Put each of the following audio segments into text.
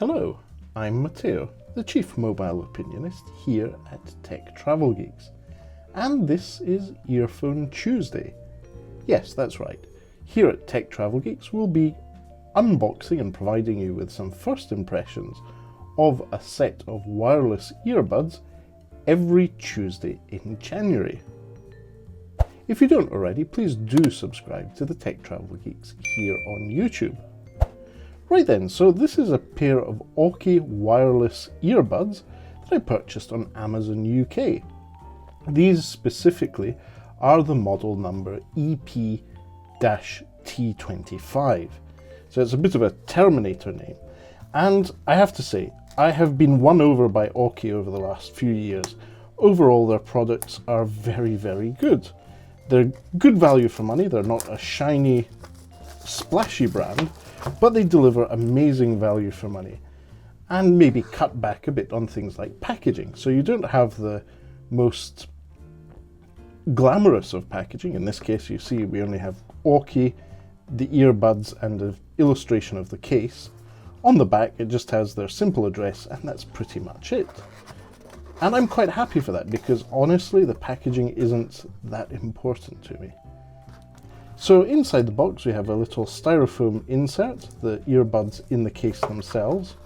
Hello, I'm Matteo, the Chief Mobile Opinionist here at Tech Travel Geeks, and this is Earphone Tuesday. Yes, that's right. Here at Tech Travel Geeks we'll be unboxing and providing you with some first impressions of a set of wireless earbuds every Tuesday in January. If you don't already, please do subscribe to the Tech Travel Geeks here on YouTube. Right then, so this is a pair of AUKEY wireless earbuds that I purchased on Amazon UK. These specifically are the model number EP-T25. So it's a bit of a Terminator name. And I have to say, I have been won over by AUKEY over the last few years. Overall, their products are very, very good. They're good value for money. They're not a shiny, splashy brand, but they deliver amazing value for money and maybe cut back a bit on things like packaging. So you don't have the most glamorous of packaging. In this case, you see we only have AUKEY, the earbuds, and an illustration of the case. On the back, it just has their simple address, and that's pretty much it. And I'm quite happy for that because honestly, the packaging isn't that important to me. So inside the box we have a little styrofoam insert, the earbuds in the case themselves.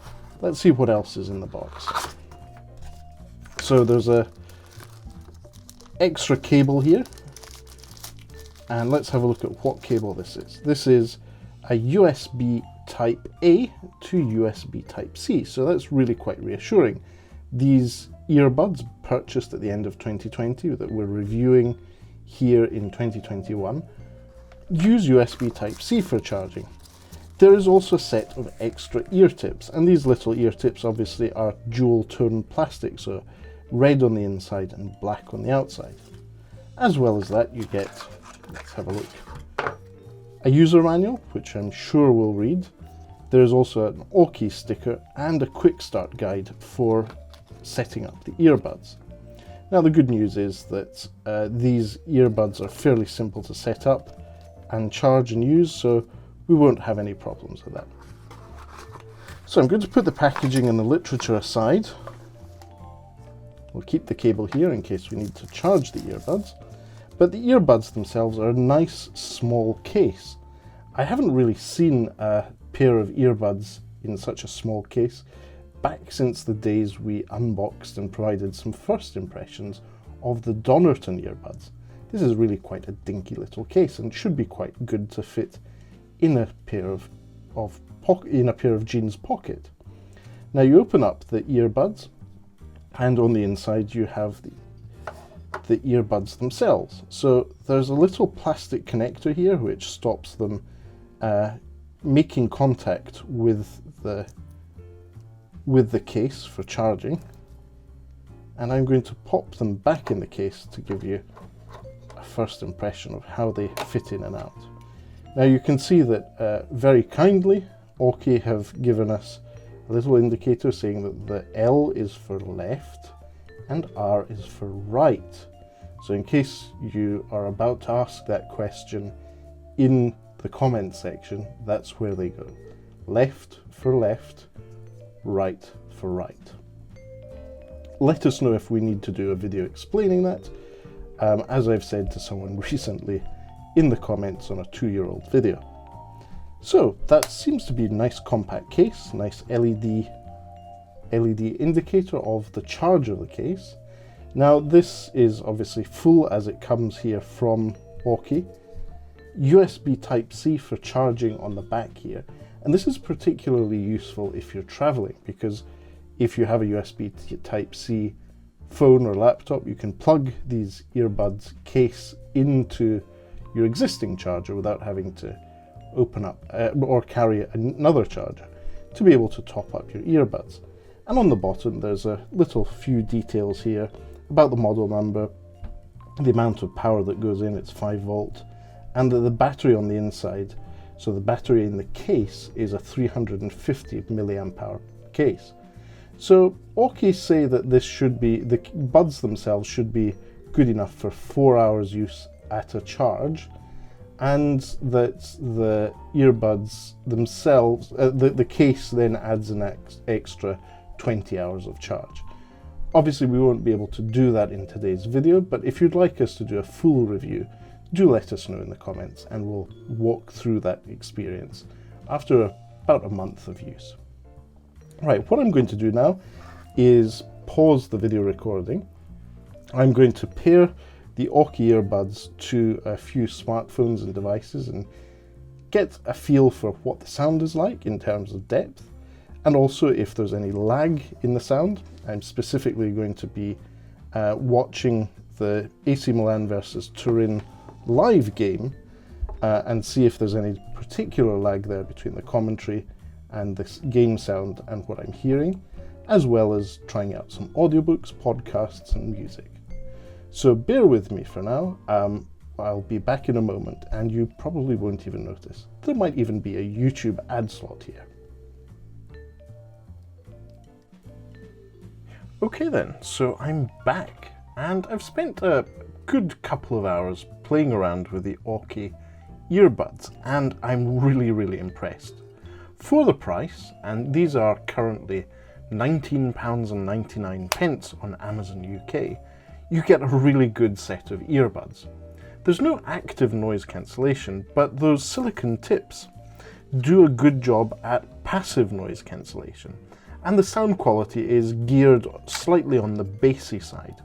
Let's see what else is in the box. So there's a extra cable here, and let's have a look at what cable this is. This is a USB Type A to USB Type C, so that's really quite reassuring. These earbuds purchased at the end of 2020 that we're reviewing here in 2021 use USB Type C for charging. There is also a set of extra ear tips, and these little ear tips obviously are dual tone plastic, so red on the inside and black on the outside. As well as that you get, let's have a look, a user manual, which I'm sure we'll read. There's also an AUKEY sticker and a quick start guide for setting up the earbuds. Now the good news is that these earbuds are fairly simple to set up and charge and use, so we won't have any problems with that. So I'm going to put the packaging and the literature aside. We'll keep the cable here in case we need to charge the earbuds, but the earbuds themselves are a nice small case. I haven't really seen a pair of earbuds in such a small case back since the days we unboxed and provided some first impressions of the Donnerton earbuds. This is really quite a dinky little case and should be quite good to fit in a pair of jeans pocket. Now you open up the earbuds, and on the inside you have the earbuds themselves. So there's a little plastic connector here which stops them making contact with the case for charging, and I'm going to pop them back in the case to give you a first impression of how they fit in and out. Now you can see that very kindly AUKEY have given us a little indicator saying that the L is for left and R is for right. So in case you are about to ask that question in the comment section, that's where they go. Left for left, right for right. Let us know if we need to do a video explaining that, as I've said to someone recently in the comments on a 2-year-old video. So that seems to be a nice compact case, nice LED indicator of the charge of the case. Now this is obviously full as it comes here from AUKEY. USB Type C for charging on the back here, and this is particularly useful if you're traveling, because if you have a USB Type C phone or laptop, you can plug these earbuds case into your existing charger without having to open up or carry another charger to be able to top up your earbuds. And on the bottom there's a little few details here about the model number, the amount of power that goes in, it's 5 volt, and the battery on the inside. So the battery in the case is a 350 milliamp hour case. So AUKEY say that this should be, the buds themselves should be good enough for 4 hours use at a charge, and that the earbuds themselves, the case then adds an extra 20 hours of charge. Obviously we won't be able to do that in today's video, but if you'd like us to do a full review, do let us know in the comments and we'll walk through that experience after about a month of use. Right, what I'm going to do now is pause the video recording. I'm going to pair the AUKEY earbuds to a few smartphones and devices and get a feel for what the sound is like in terms of depth, and also if there's any lag in the sound. I'm specifically going to be watching the AC Milan versus Turin live game and see if there's any particular lag there between the commentary and this game sound and what I'm hearing, as well as trying out some audiobooks, podcasts and music. So bear with me for now. I'll be back in a moment and you probably won't even notice. There might even be a YouTube ad slot here. Okay then, so I'm back and I've spent a good couple of hours playing around with the AUKEY earbuds and I'm really impressed. For the price, and these are currently £19.99 on Amazon UK, you get a really good set of earbuds. There's no active noise cancellation, but those silicone tips do a good job at passive noise cancellation, and the sound quality is geared slightly on the bassy side.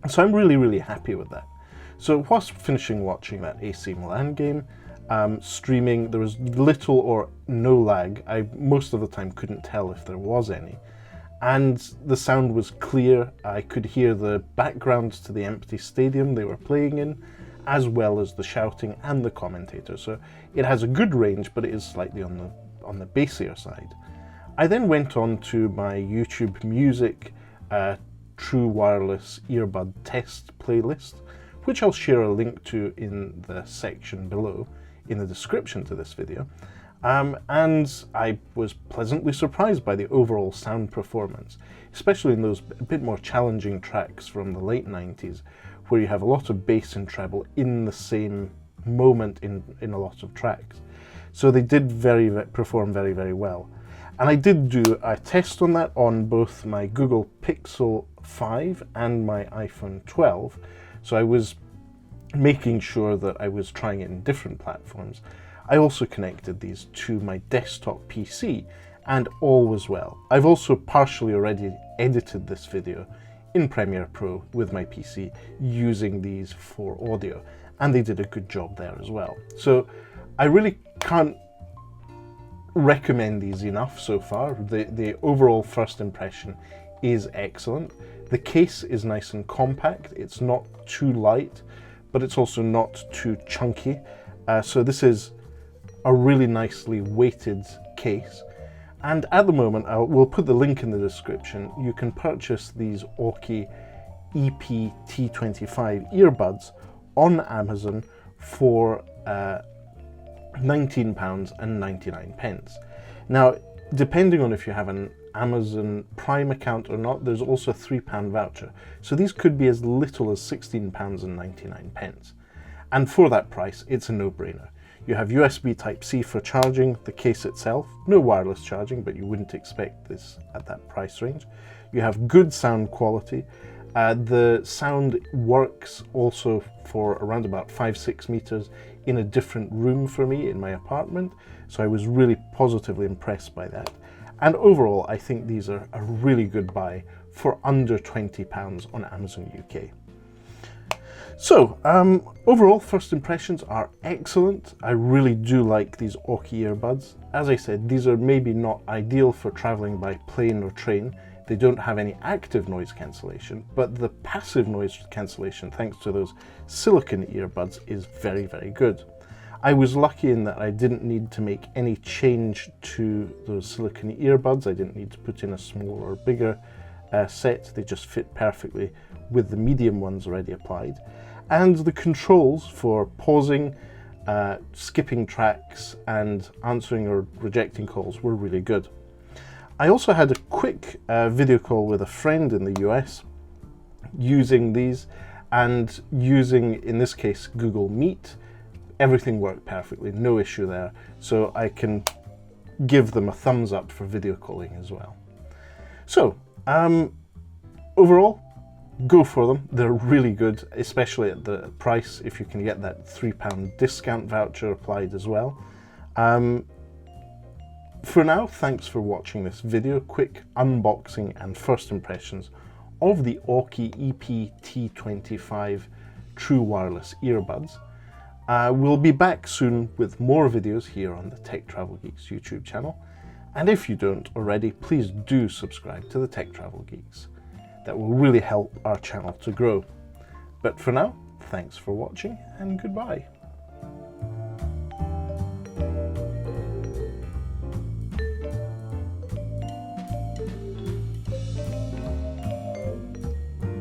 So I'm really happy with that. So whilst finishing watching that AC Milan game, streaming, there was little or no lag. I most of the time couldn't tell if there was any. And the sound was clear. I could hear the background to the empty stadium they were playing in, as well as the shouting and the commentator. So it has a good range, but it is slightly on the bassier side. I then went on to my YouTube Music True Wireless Earbud Test playlist, which I'll share a link to in the section below, in the description to this video. And I was pleasantly surprised by the overall sound performance, especially in those a bit more challenging tracks from the late 90s, where you have a lot of bass and treble in the same moment in a lot of tracks. So they did perform very well. And I did do a test on that on both my Google Pixel 5 and my iPhone 12. So I was making sure that I was trying it in different platforms. I also connected these to my desktop PC and all was well. I've also partially already edited this video in Premiere Pro with my PC using these for audio, and they did a good job there as well. So I really can't recommend these enough so far. The overall first impression is excellent. The case is nice and compact. It's not too light, but it's also not too chunky. So this is a really nicely weighted case. And at the moment, we'll put the link in the description. You can purchase these AUKEY EP-T25 earbuds on Amazon for £19.99. Now, depending on if you have an Amazon Prime account or not, there's also a £3 voucher. So these could be as little as £16.99. And for that price, it's a no-brainer. You have USB Type-C for charging, the case itself, no wireless charging, but you wouldn't expect this at that price range. You have good sound quality. The sound works also for around about 5-6 meters in a different room for me in my apartment. So I was really positively impressed by that. And overall, I think these are a really good buy for under £20 on Amazon UK. So, overall, first impressions are excellent. I really do like these AUKEY earbuds. As I said, these are maybe not ideal for traveling by plane or train. They don't have any active noise cancellation, but the passive noise cancellation, thanks to those silicone earbuds, is very good. I was lucky in that I didn't need to make any change to those silicone earbuds. I didn't need to put in a smaller or bigger set. They just fit perfectly with the medium ones already applied. And the controls for pausing, skipping tracks, and answering or rejecting calls were really good. I also had a quick video call with a friend in the US using these, and using, in this case, Google Meet. everything worked perfectly, no issue there. So I can give them a thumbs up for video calling as well. So, overall, go for them. They're really good, especially at the price, if you can get that £3 discount voucher applied as well. For now, thanks for watching this video, quick unboxing and first impressions of the AUKEY EP-T25 true wireless earbuds. We'll be back soon with more videos here on the Tech Travel Geeks YouTube channel. And if you don't already, please do subscribe to the Tech Travel Geeks. That will really help our channel to grow. But for now, thanks for watching and goodbye.